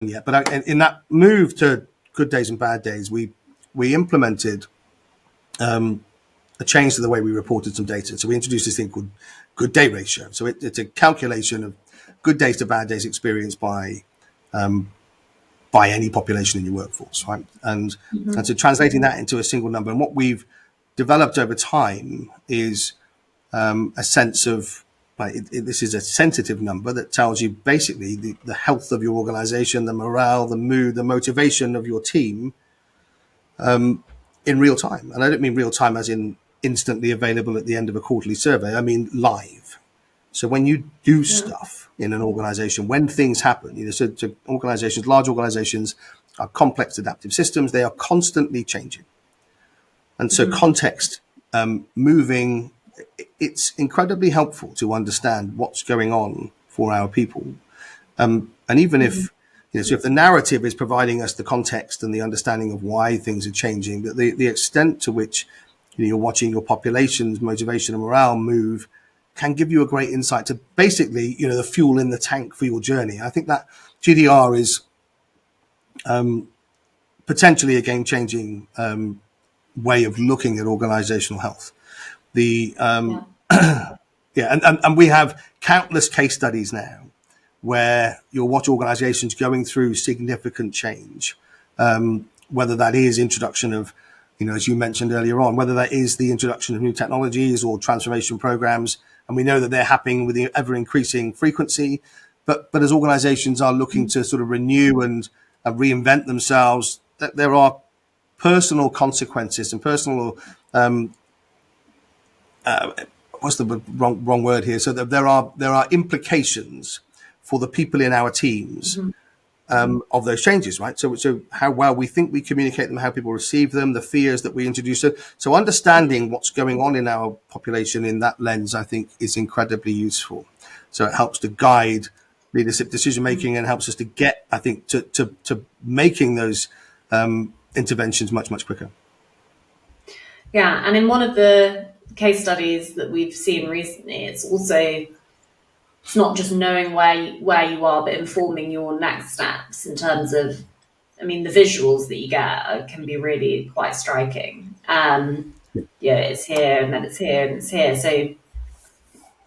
yet. But in that move to good days and bad days, we implemented a change to the way we reported some data. So we introduced this thing called good day ratio. So it's a calculation of good days to bad days experienced by any population in your workforce, right? And so translating that into a single number. And what we've developed over time is a sense of, this is a sensitive number that tells you basically the health of your organization, the morale, the mood, the motivation of your team in real time. And I don't mean real time as in instantly available at the end of a quarterly survey. I mean live. So when you do stuff in an organization, when things happen, so organizations, large organizations are complex adaptive systems. They are constantly changing. And so context, moving, it's incredibly helpful to understand what's going on for our people. And even if, so if the narrative is providing us the context and the understanding of why things are changing, that the extent to which you're watching your population's motivation and morale move can give you a great insight to basically, the fuel in the tank for your journey. I think that GDR is potentially a game-changing way of looking at organizational health. And we have countless case studies now where you'll watch organizations going through significant change, whether that is introduction of, as you mentioned earlier on, whether that is the introduction of new technologies or transformation programs. And we know that they're happening with the ever increasing frequency. But as organizations are looking to sort of renew and reinvent themselves, that there are personal consequences and personal, what's the wrong word here? So that there are implications for the people in our teams of those changes, right? So how well we think we communicate them, how people receive them, the fears that we introduce. So understanding what's going on in our population in that lens, I think, is incredibly useful. So it helps to guide leadership decision making and helps us to get, I think, to making those interventions much quicker. Yeah, and in one of the case studies that we've seen recently, it's not just knowing where you are, but informing your next steps in terms of, the visuals that you get can be really quite striking. It's here and then it's here and it's here. So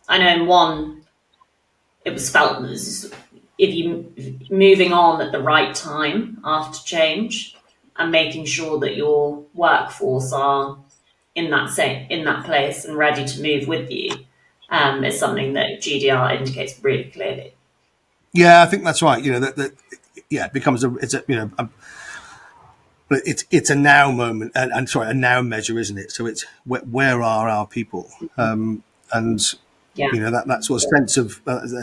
I know in one, it was felt as if you moving on at the right time after change and making sure that your workforce are in that place and ready to move with you. Is something that GDR indicates really clearly. Yeah, I think that's right. It becomes it's a now moment and a now measure, isn't it? So it's where are our people, and that sort of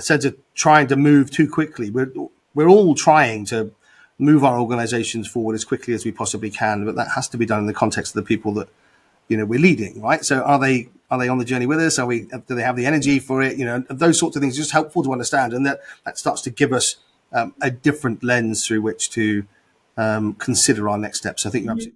sense of trying to move too quickly. We're all trying to move our organizations forward as quickly as we possibly can, but that has to be done in the context of the people that we're leading, right? So are they on the journey with us? Do they have the energy for it? Those sorts of things are just helpful to understand, and that starts to give us a different lens through which to consider our next steps. I think you're absolutely